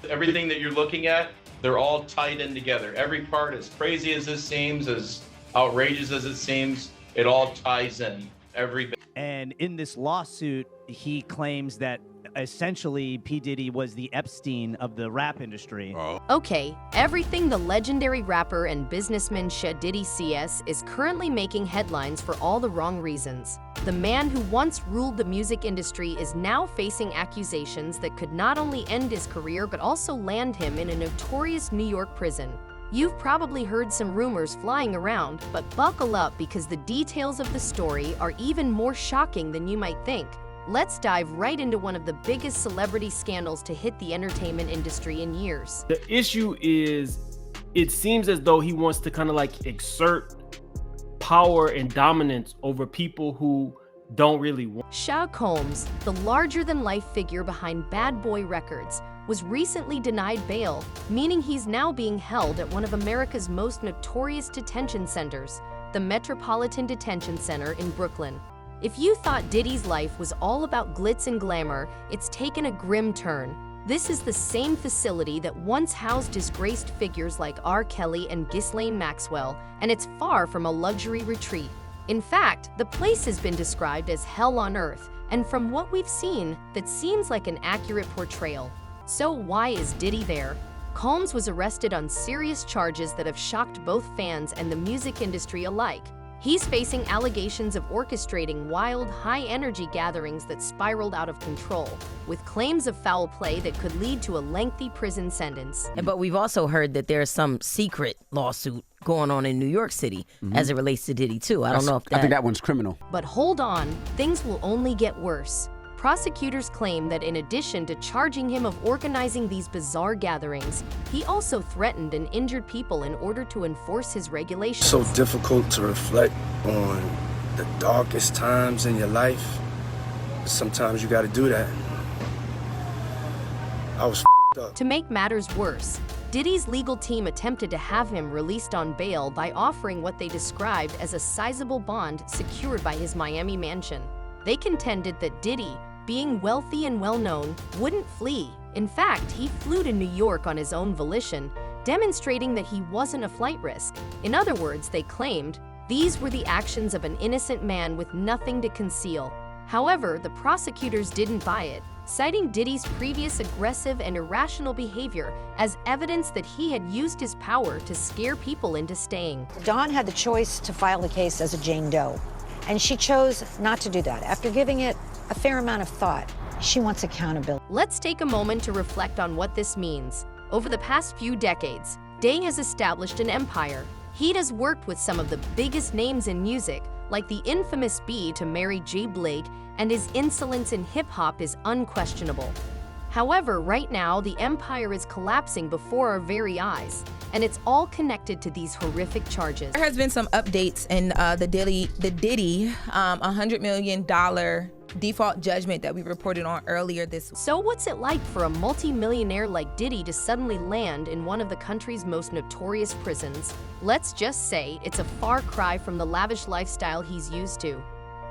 Everything that you're looking at, they're all tied in together. Every part, as crazy as this seems, as outrageous as it seems, it all ties in. Every bit. And in this lawsuit, he claims that essentially P. Diddy was the Epstein of the rap industry. Okay, everything the legendary rapper and businessman Diddy CS is currently making headlines for all the wrong reasons. The man who once ruled the music industry is now facing accusations that could not only end his career but also land him in a notorious New York prison. You've probably heard some rumors flying around, but buckle up because the details of the story are even more shocking than you might think. Let's dive right into one of the biggest celebrity scandals to hit the entertainment industry in years. The issue is, it seems as though he wants to kind of like exert power and dominance over people who don't really want. Sherlock Holmes, the larger-than-life figure behind Bad Boy Records, was recently denied bail, meaning he's now being held at one of America's most notorious detention centers, the Metropolitan Detention Center in Brooklyn. If you thought Diddy's life was all about glitz and glamour, it's taken a grim turn. This is the same facility that once housed disgraced figures like R. Kelly and Ghislaine Maxwell, and it's far from a luxury retreat. In fact, the place has been described as hell on earth, and from what we've seen, that seems like an accurate portrayal. So why is Diddy there? Combs was arrested on serious charges that have shocked both fans and the music industry alike. He's facing allegations of orchestrating wild, high-energy gatherings that spiraled out of control, with claims of foul play that could lead to a lengthy prison sentence. But we've also heard that there's some secret lawsuit going on in New York City as it relates to Diddy, too. I don't know if that... I think that one's criminal. But hold on, things will only get worse. Prosecutors claim that in addition to charging him of organizing these bizarre gatherings, he also threatened and injured people in order to enforce his regulations. So difficult to reflect on the darkest times in your life. Sometimes you got to do that. I was up. To make matters worse, Diddy's legal team attempted to have him released on bail by offering what they described as a sizable bond secured by his Miami mansion. They contended that Diddy, being wealthy and well-known, wouldn't flee. In fact, he flew to New York on his own volition, demonstrating that he wasn't a flight risk. In other words, they claimed, these were the actions of an innocent man with nothing to conceal. However, the prosecutors didn't buy it, citing Diddy's previous aggressive and irrational behavior as evidence that he had used his power to scare people into staying. Dawn had the choice to file the case as a Jane Doe, and she chose not to do that. After giving it a fair amount of thought, she wants accountability. Let's take a moment to reflect on what this means. Over the past few decades, Day has established an empire. He has worked with some of the biggest names in music, like the infamous B to Mary J. Blige, and his insolence in hip-hop is unquestionable. However, right now, the empire is collapsing before our very eyes, and it's all connected to these horrific charges. There has been some updates in the Diddy $100 million default judgment that we reported on earlier this week. So what's it like for a multi-millionaire like Diddy to suddenly land in one of the country's most notorious prisons? Let's just say it's a far cry from the lavish lifestyle he's used to.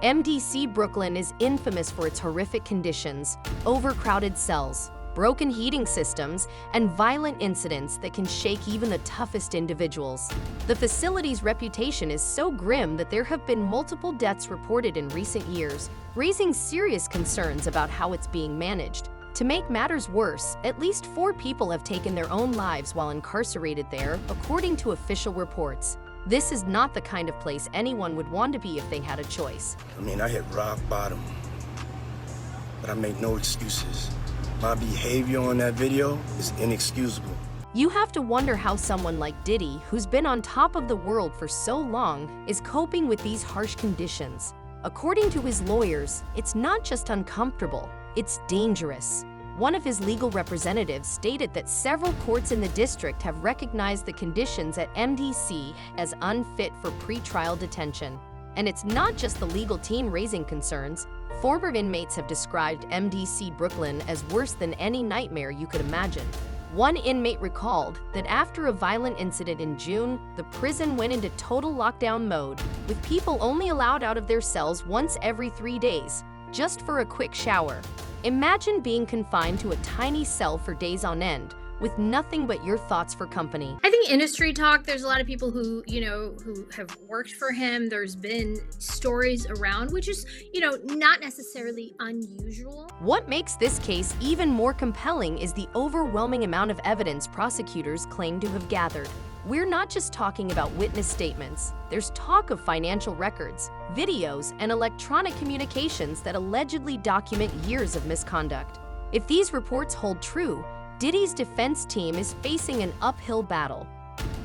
MDC Brooklyn is infamous for its horrific conditions, overcrowded cells, broken heating systems, and violent incidents that can shake even the toughest individuals. The facility's reputation is so grim that there have been multiple deaths reported in recent years, raising serious concerns about how it's being managed. To make matters worse, at least 4 people have taken their own lives while incarcerated there, according to official reports. This is not the kind of place anyone would want to be if they had a choice. I mean, I hit rock bottom, but I make no excuses. My behavior on that video is inexcusable. You have to wonder how someone like Diddy, who's been on top of the world for so long, is coping with these harsh conditions. According to his lawyers, it's not just uncomfortable, it's dangerous. One of his legal representatives stated that several courts in the district have recognized the conditions at MDC as unfit for pretrial detention. And it's not just the legal team raising concerns. Former inmates have described MDC Brooklyn as worse than any nightmare you could imagine. One inmate recalled that after a violent incident in June, the prison went into total lockdown mode, with people only allowed out of their cells once every 3 days, just for a quick shower. Imagine being confined to a tiny cell for days on end, with nothing but your thoughts for company. I think industry talk, there's a lot of people who, who have worked for him. There's been stories around, which is, not necessarily unusual. What makes this case even more compelling is the overwhelming amount of evidence prosecutors claim to have gathered. We're not just talking about witness statements. There's talk of financial records, videos, and electronic communications that allegedly document years of misconduct. If these reports hold true, Diddy's defense team is facing an uphill battle.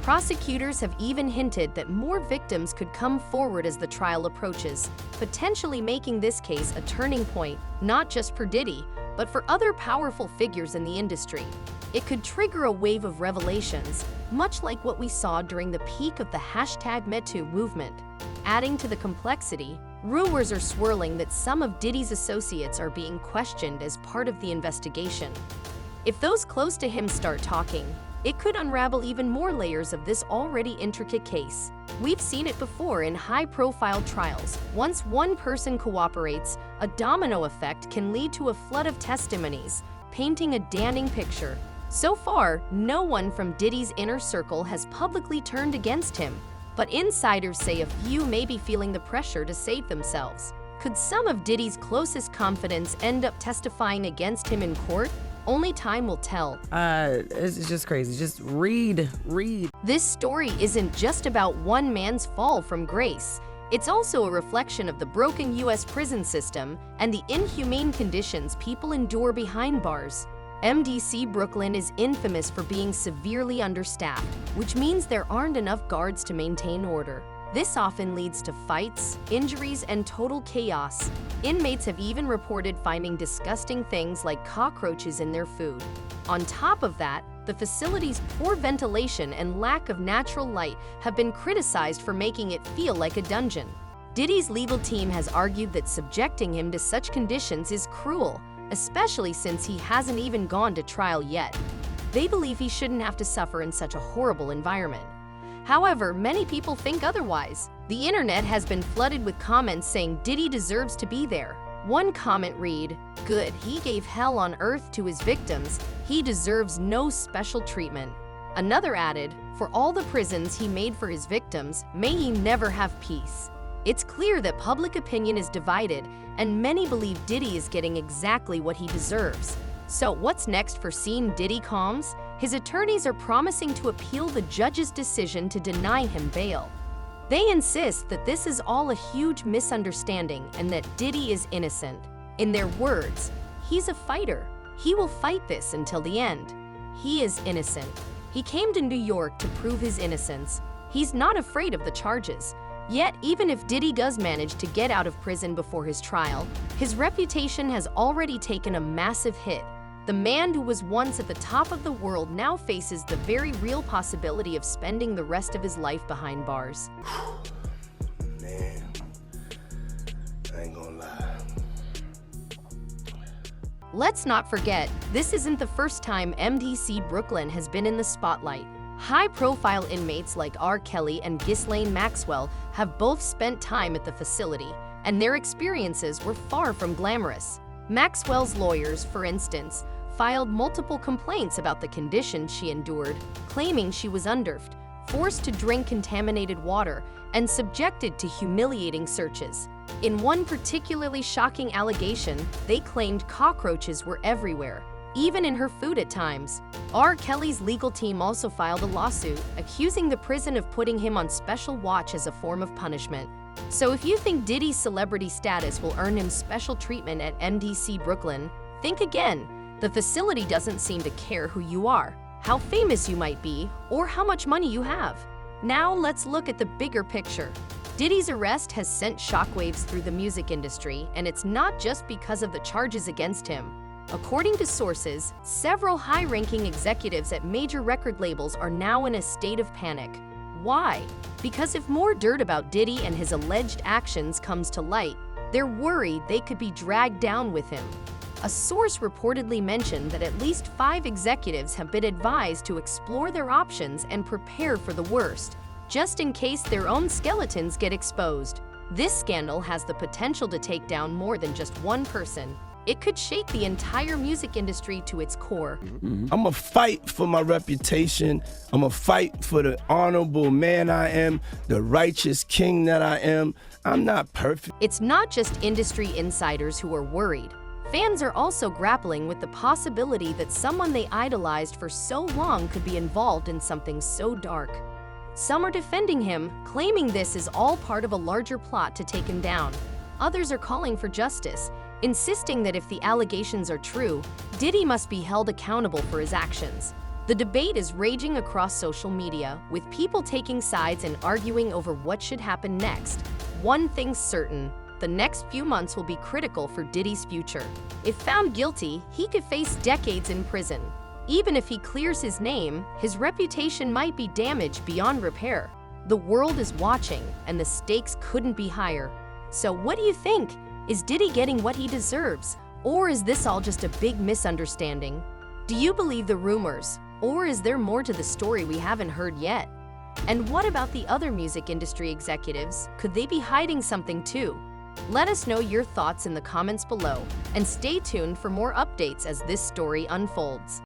Prosecutors have even hinted that more victims could come forward as the trial approaches, potentially making this case a turning point, not just for Diddy, but for other powerful figures in the industry. It could trigger a wave of revelations, much like what we saw during the peak of the #MeToo movement. Adding to the complexity, rumors are swirling that some of Diddy's associates are being questioned as part of the investigation. If those close to him start talking, it could unravel even more layers of this already intricate case. We've seen it before in high-profile trials. Once one person cooperates, a domino effect can lead to a flood of testimonies, painting a damning picture. So far, no one from Diddy's inner circle has publicly turned against him, but insiders say a few may be feeling the pressure to save themselves. Could some of Diddy's closest confidants end up testifying against him in court? Only time will tell. It's just crazy. Just read. This story isn't just about one man's fall from grace. It's also a reflection of the broken U.S. prison system and the inhumane conditions people endure behind bars. MDC Brooklyn is infamous for being severely understaffed, which means there aren't enough guards to maintain order. This often leads to fights, injuries, and total chaos. Inmates have even reported finding disgusting things like cockroaches in their food. On top of that, the facility's poor ventilation and lack of natural light have been criticized for making it feel like a dungeon. Diddy's legal team has argued that subjecting him to such conditions is cruel, especially since he hasn't even gone to trial yet. They believe he shouldn't have to suffer in such a horrible environment. However, many people think otherwise. The internet has been flooded with comments saying Diddy deserves to be there. One comment read, "Good, he gave hell on earth to his victims. He deserves no special treatment." Another added, "For all the prisons he made for his victims, may he never have peace." It's clear that public opinion is divided, and many believe Diddy is getting exactly what he deserves. So what's next for Scene Diddy Combs? His attorneys are promising to appeal the judge's decision to deny him bail. They insist that this is all a huge misunderstanding and that Diddy is innocent. In their words, he's a fighter. He will fight this until the end. He is innocent. He came to New York to prove his innocence. He's not afraid of the charges. Yet, even if Diddy does manage to get out of prison before his trial, his reputation has already taken a massive hit. The man who was once at the top of the world now faces the very real possibility of spending the rest of his life behind bars. Man, I ain't gonna lie. Let's not forget, this isn't the first time MDC Brooklyn has been in the spotlight. High-profile inmates like R. Kelly and Ghislaine Maxwell have both spent time at the facility, and their experiences were far from glamorous. Maxwell's lawyers, for instance, filed multiple complaints about the conditions she endured, claiming she was underfed, forced to drink contaminated water, and subjected to humiliating searches. In one particularly shocking allegation, they claimed cockroaches were everywhere, even in her food at times. R. Kelly's legal team also filed a lawsuit, accusing the prison of putting him on special watch as a form of punishment. So if you think Diddy's celebrity status will earn him special treatment at MDC Brooklyn, think again. The facility doesn't seem to care who you are, how famous you might be, or how much money you have. Now let's look at the bigger picture. Diddy's arrest has sent shockwaves through the music industry, and it's not just because of the charges against him. According to sources, several high-ranking executives at major record labels are now in a state of panic. Why? Because if more dirt about Diddy and his alleged actions comes to light, they're worried they could be dragged down with him. A source reportedly mentioned that at least 5 executives have been advised to explore their options and prepare for the worst, just in case their own skeletons get exposed. This scandal has the potential to take down more than just one person. It could shake the entire music industry to its core. I'ma fight for my reputation. I'ma fight for the honorable man I am, the righteous king that I am. I'm not perfect. It's not just industry insiders who are worried. Fans are also grappling with the possibility that someone they idolized for so long could be involved in something so dark. Some are defending him, claiming this is all part of a larger plot to take him down. Others are calling for justice, insisting that if the allegations are true, Diddy must be held accountable for his actions. The debate is raging across social media, with people taking sides and arguing over what should happen next. One thing's certain: the next few months will be critical for Diddy's future. If found guilty, he could face decades in prison. Even if he clears his name, his reputation might be damaged beyond repair. The world is watching, and the stakes couldn't be higher. So what do you think? Is Diddy getting what he deserves? Or is this all just a big misunderstanding? Do you believe the rumors? Or is there more to the story we haven't heard yet? And what about the other music industry executives? Could they be hiding something too? Let us know your thoughts in the comments below, and stay tuned for more updates as this story unfolds.